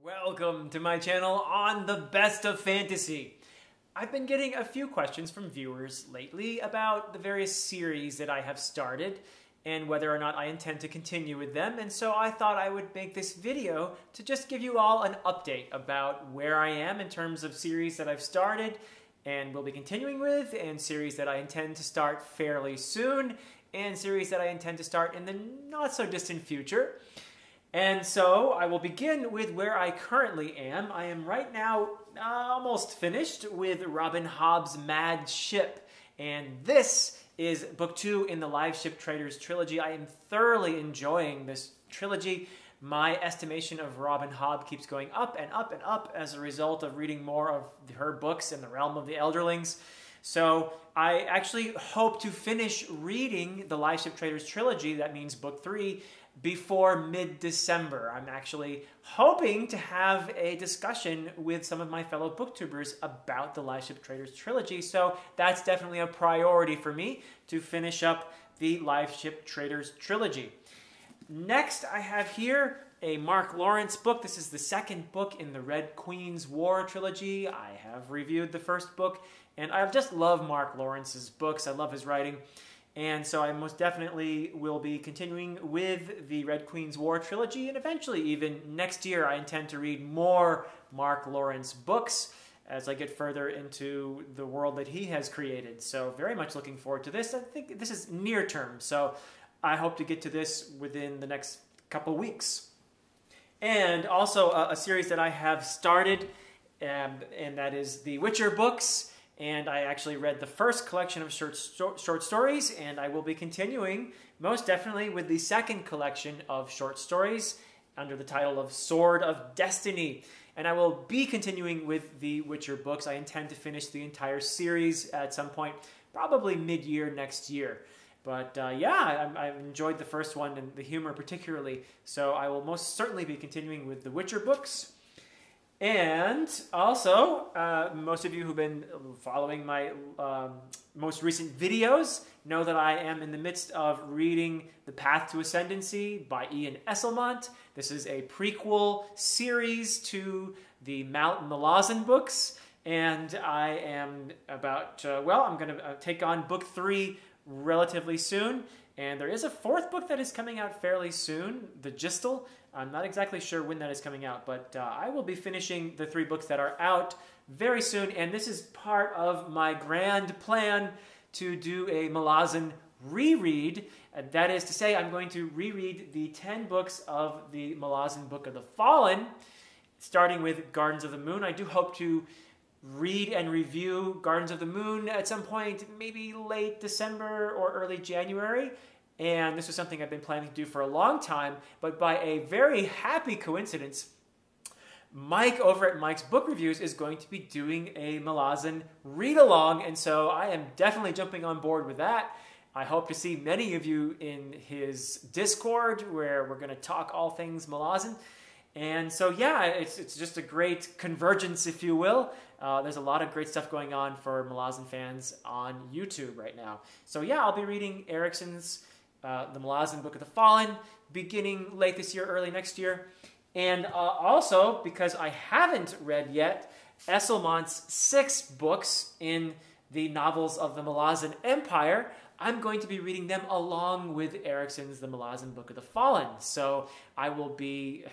Welcome to my channel on the best of fantasy. I've been getting a few questions from viewers lately about the various series that I have started and whether or not I intend to continue with them, and so I thought I would make this video to just give you all an update about where I am in terms of series that I've started and will be continuing with, and series that I intend to start fairly soon, and series that I intend to start in the not so distant future. And so I will begin with where I currently am. I am right now almost finished with Robin Hobb's Mad Ship. And this is book 2 in the Liveship Traders Trilogy. I am thoroughly enjoying this trilogy. My estimation of Robin Hobb keeps going up and up and up as a result of reading more of her books in the realm of the Elderlings. So I actually hope to finish reading the Liveship Traders Trilogy, that means book 3, before mid-December. I'm actually hoping to have a discussion with some of my fellow booktubers about the Liveship Traders Trilogy, so that's definitely a priority for me to finish up the Liveship Traders Trilogy. Next, I have here a Mark Lawrence book. This is the second book in the Red Queen's War trilogy. I have reviewed the first book, and I just love Mark Lawrence's books. I love his writing. And so I most definitely will be continuing with the Red Queen's War trilogy, and eventually even next year I intend to read more Mark Lawrence books as I get further into the world that he has created. So very much looking forward to this. I think this is near term, so I hope to get to this within the next couple weeks. And also a series that I have started, and that is the Witcher books. And I actually read the first collection of short stories, and I will be continuing most definitely with the second collection of short stories under the title of Sword of Destiny. And I will be continuing with the Witcher books. I intend to finish the entire series at some point, probably mid-year next year. But yeah, I've enjoyed the first one and the humor particularly, so I will most certainly be continuing with the Witcher books. And also, most of you who've been following my most recent videos know that I am in the midst of reading The Path to Ascendancy by Ian Esslemont. This is a prequel series to the Malazan books, and I am about, well, I'm going to take on book 3 relatively soon. And there is a fourth book that is coming out fairly soon, The Gistle. I'm not exactly sure when that is coming out, but I will be finishing the 3 books that are out very soon. And this is part of my grand plan to do a Malazan reread. That is to say, I'm going to reread the 10 books of the Malazan Book of the Fallen, starting with Gardens of the Moon. I do hope to read and review Gardens of the Moon at some point, maybe late December or early January. And this is something I've been planning to do for a long time, but by a very happy coincidence, Mike over at Mike's Book Reviews is going to be doing a Malazan read-along, and so I am definitely jumping on board with that. I hope to see many of you in his Discord, where we're going to talk all things Malazan. And so, yeah, it's just a great convergence, if you will. There's a lot of great stuff going on for Malazan fans on YouTube right now. So, yeah, I'll be reading Erikson's The Malazan Book of the Fallen, beginning late this year, early next year. And also, because I haven't read yet, Esslemont's 6 books in the novels of the Malazan Empire, I'm going to be reading them along with Erikson's The Malazan Book of the Fallen. So I will be,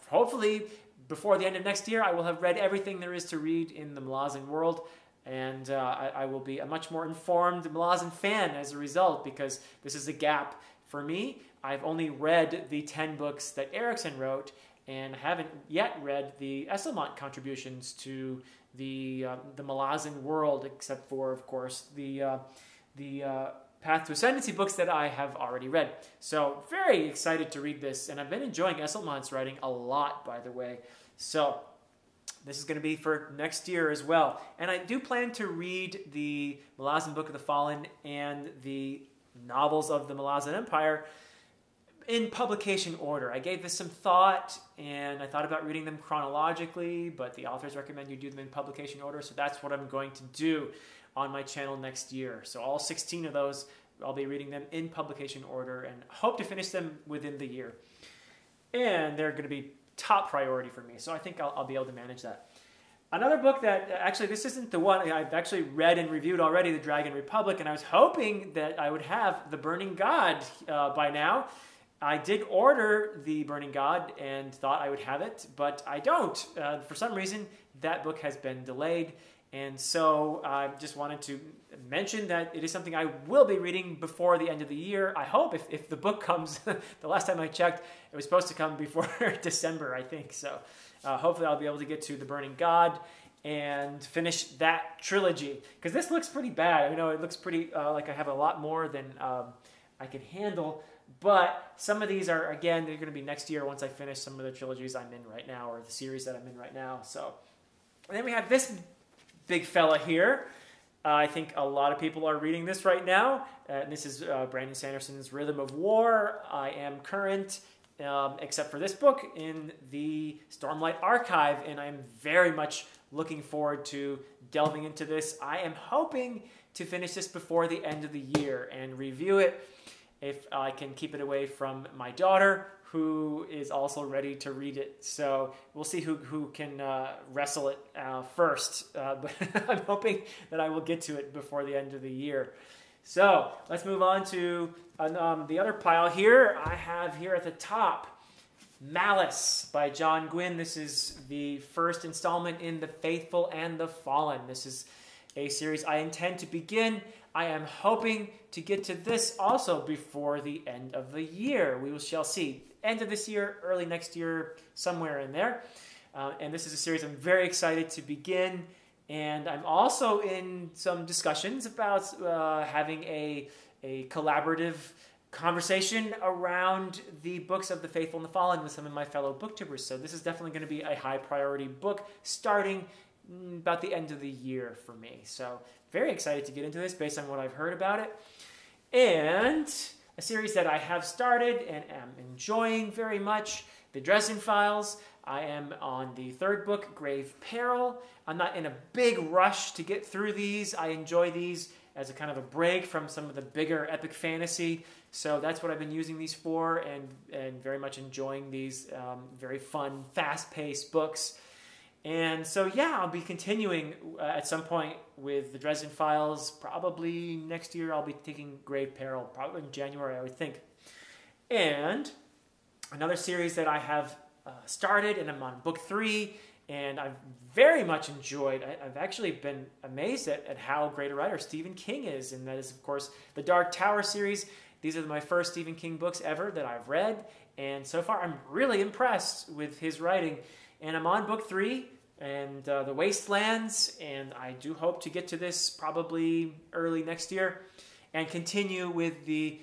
hopefully, before the end of next year, I will have read everything there is to read in the Malazan world. And I will be a much more informed Malazan fan as a result, because this is a gap for me. I've only read the 10 books that Erikson wrote, and haven't yet read the Esslemont contributions to the Malazan world, except for, of course, the Path to Ascendancy books that I have already read. So very excited to read this, and I've been enjoying Esslemont's writing a lot, by the way. So this is going to be for next year as well. And I do plan to read the Malazan Book of the Fallen and the novels of the Malazan Empire in publication order. I gave this some thought, and I thought about reading them chronologically, but the authors recommend you do them in publication order, so that's what I'm going to do on my channel next year. So all 16 of those, I'll be reading them in publication order, and hope to finish them within the year. And they're going to be top priority for me. So I think I'll be able to manage that. Another book that, actually this isn't the one, I've actually read and reviewed already, The Dragon Republic, and I was hoping that I would have The Burning God by now. I did order The Burning God and thought I would have it, but I don't. For some reason, that book has been delayed, and so I just wanted to mention that it is something I will be reading before the end of the year. I hope, if the book comes, the last time I checked, it was supposed to come before December, I think, so hopefully I'll be able to get to The Burning God and finish that trilogy, because this looks pretty bad. I know it looks pretty like I have a lot more than I can handle, but some of these are, again, they're going to be next year once I finish some of the trilogies I'm in right now, or the series that I'm in right now. So, and then we have this big fella here. I think a lot of people are reading this right now. This is Brandon Sanderson's Rhythm of War. I am current, except for this book, in the Stormlight archive, and I'm very much looking forward to delving into this. I am hoping to finish this before the end of the year and review it if I can keep it away from my daughter, who is also ready to read it. So we'll see who can wrestle it first. But I'm hoping that I will get to it before the end of the year. So let's move on to the other pile here. I have here at the top Malice by John Gwynne. This is the first installment in The Faithful and the Fallen. This is a series I intend to begin. I am hoping to get to this also before the end of the year. We shall see. End of this year, early next year, somewhere in there. And this is a series I'm very excited to begin. And I'm also in some discussions about having a collaborative conversation around the books of The Faithful and the Fallen with some of my fellow booktubers. So this is definitely going to be a high priority book starting about the end of the year for me. So very excited to get into this based on what I've heard about it. And a series that I have started and am enjoying very much, The Dresden Files. I am on the third book, Grave Peril. I'm not in a big rush to get through these. I enjoy these as a kind of a break from some of the bigger epic fantasy. So that's what I've been using these for, and very much enjoying these very fun, fast-paced books. And so, yeah, I'll be continuing at some point with The Dresden Files. Probably next year I'll be taking Grave Peril, probably in January, I would think. And another series that I have started, and I'm on book 3, and I've very much enjoyed. I've actually been amazed at how great a writer Stephen King is, and that is, of course, the Dark Tower series. These are my first Stephen King books ever that I've read, and so far I'm really impressed with his writing. And I'm on book 3, and The Wastelands, and I do hope to get to this probably early next year, and continue with the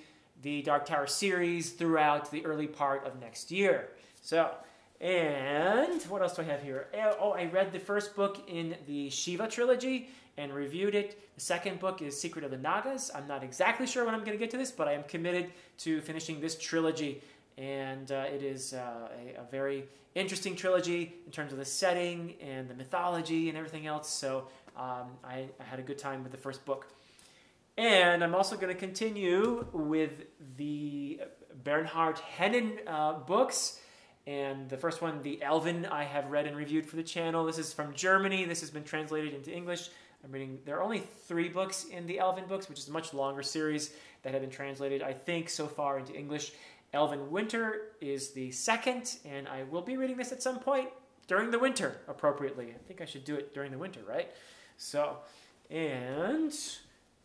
Dark Tower series throughout the early part of next year. So, and what else do I have here? Oh, I read the first book in the Shiva trilogy and reviewed it. The second book is Secret of the Nagas. I'm not exactly sure when I'm going to get to this, but I am committed to finishing this trilogy. And it is a very interesting trilogy in terms of the setting and the mythology and everything else. So I had a good time with the first book. And I'm also going to continue with the Bernhard Hennen books. And the first one, the Elven, I have read and reviewed for the channel. This is from Germany. This has been translated into English. I'm reading, there are only 3 books in the Elven books, which is a much longer series that have been translated, I think, so far into English. Elven Winter is the second, and I will be reading this at some point during the winter, appropriately. I think I should do it during the winter, right? So, and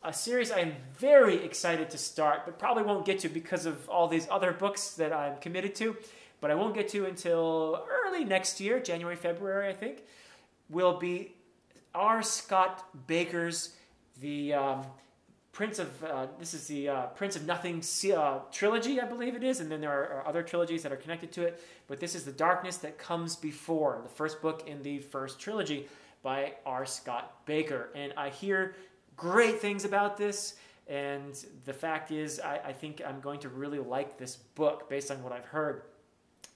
a series I am very excited to start, but probably won't get to because of all these other books that I'm committed to, but I won't get to until early next year, January, February, I think, will be R. Scott Bakker's The Prince of, this is the Prince of Nothing trilogy, I believe it is, and then there are other trilogies that are connected to it, but this is The Darkness That Comes Before, the first book in the first trilogy by R. Scott Bakker. And I hear great things about this, and the fact is I think I'm going to really like this book based on what I've heard.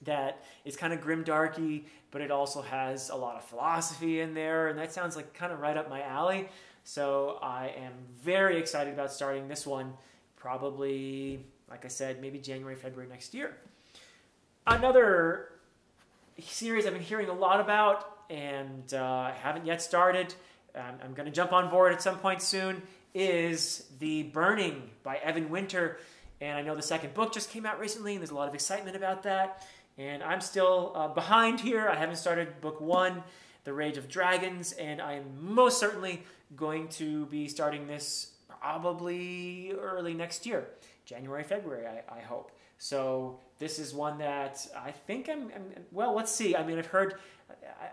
That is kind of grimdarky, but it also has a lot of philosophy in there, and that sounds like kind of right up my alley. So I am very excited about starting this one, probably, like I said, maybe January, February next year. Another series I've been hearing a lot about and haven't yet started. I'm going to jump on board at some point soon, is The Burning by Evan Winter. And I know the second book just came out recently, and there's a lot of excitement about that. And I'm still behind here. I haven't started book 1, The Rage of Dragons, and I am most certainly going to be starting this probably early next year, January, February, I hope. So this is one that I think well, let's see. I mean, I've heard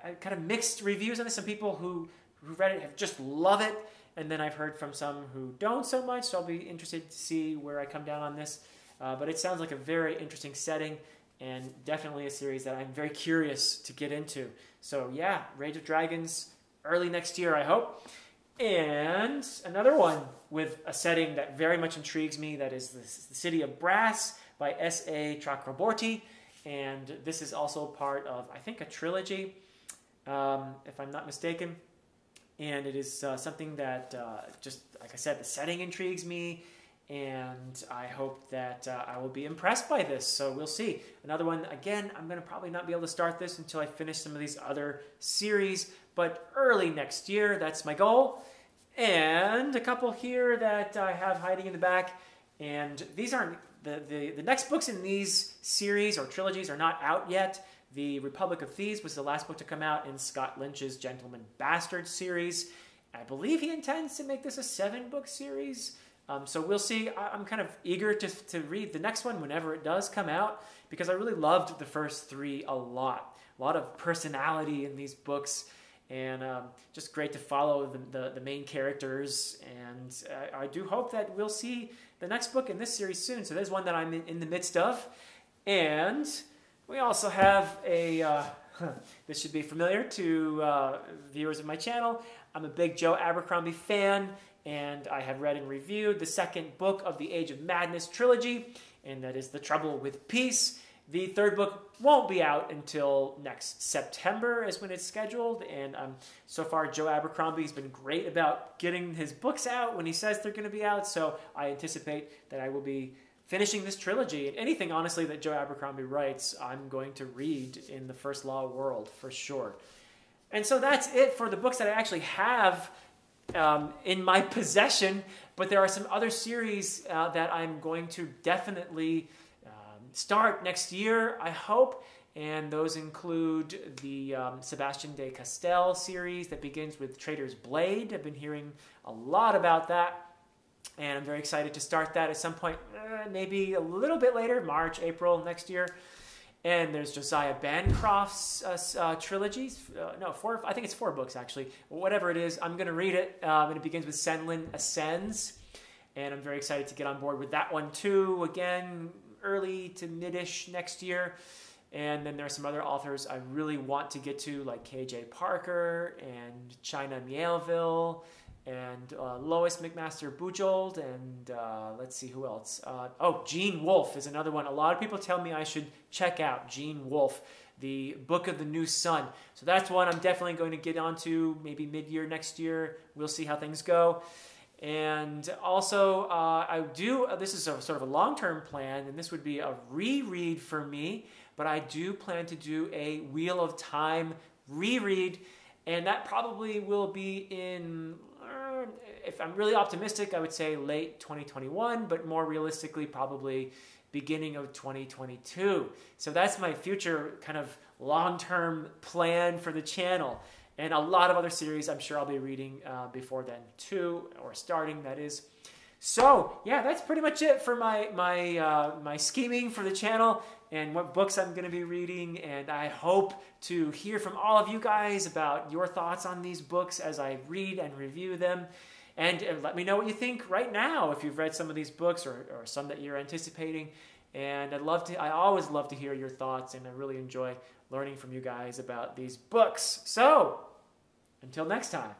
I kind of mixed reviews on this. Some people who read it have just love it, and then I've heard from some who don't so much, so I'll be interested to see where I come down on this. But it sounds like a very interesting setting, and definitely a series that I'm very curious to get into. So yeah, Rage of Dragons, early next year, I hope. And another one with a setting that very much intrigues me, that is the City of Brass by S.A. Chakraborty. And this is also part of, I think, a trilogy, if I'm not mistaken. And it is something that, just like I said, the setting intrigues me. And I hope that I will be impressed by this. So we'll see. Another one, again, I'm going to probably not be able to start this until I finish some of these other series. But early next year, that's my goal. And a couple here that I have hiding in the back. And these aren't, the next books in these series or trilogies are not out yet. The Republic of Thieves was the last book to come out in Scott Lynch's Gentleman Bastard series. I believe he intends to make this a 7-book series. So we'll see. I'm kind of eager to read the next one whenever it does come out, because I really loved the first 3 a lot. A lot of personality in these books, and just great to follow the main characters. And I do hope that we'll see the next book in this series soon. So there's one that I'm in the midst of. And we also have a, this should be familiar to viewers of my channel. I'm a big Joe Abercrombie fan, and I have read and reviewed the second book of the Age of Madness trilogy, and that is The Trouble with Peace. The third book won't be out until next September is when it's scheduled, and so far Joe Abercrombie's been great about getting his books out when he says they're going to be out, so I anticipate that I will be finishing this trilogy. And anything, honestly, that Joe Abercrombie writes, I'm going to read in the First Law world for sure. And so that's it for the books that I actually have in my possession, but there are some other series that I'm going to definitely start next year, I hope, and those include the Sebastian de Castell series that begins with Traitor's Blade. I've been hearing a lot about that, and I'm very excited to start that at some point, maybe a little bit later, March, April next year. And there's Josiah Bancroft's trilogies. No, I think it's 4 books, actually. Whatever it is, I'm going to read it. And it begins with Senlin Ascends. And I'm very excited to get on board with that one, too. Again, early to mid-ish next year. And then there are some other authors I really want to get to, like K.J. Parker and China Mielville and Lois McMaster Bujold, and let's see who else. Oh, Gene Wolfe is another one. A lot of people tell me I should check out Gene Wolfe, the Book of the New Sun. So that's one I'm definitely going to get onto maybe mid-year next year. We'll see how things go. And also, this is a sort of a long-term plan, and this would be a reread for me, but I do plan to do a Wheel of Time reread, and that probably will be in, if I'm really optimistic, I would say late 2021, but more realistically, probably beginning of 2022. So that's my future kind of long-term plan for the channel. And a lot of other series I'm sure I'll be reading before then too, or starting, that is. So yeah, that's pretty much it for my scheming for the channel and what books I'm going to be reading. And I hope to hear from all of you guys about your thoughts on these books as I read and review them. And let me know what you think right now if you've read some of these books or some that you're anticipating. And I always love to hear your thoughts, and I really enjoy learning from you guys about these books. So, until next time.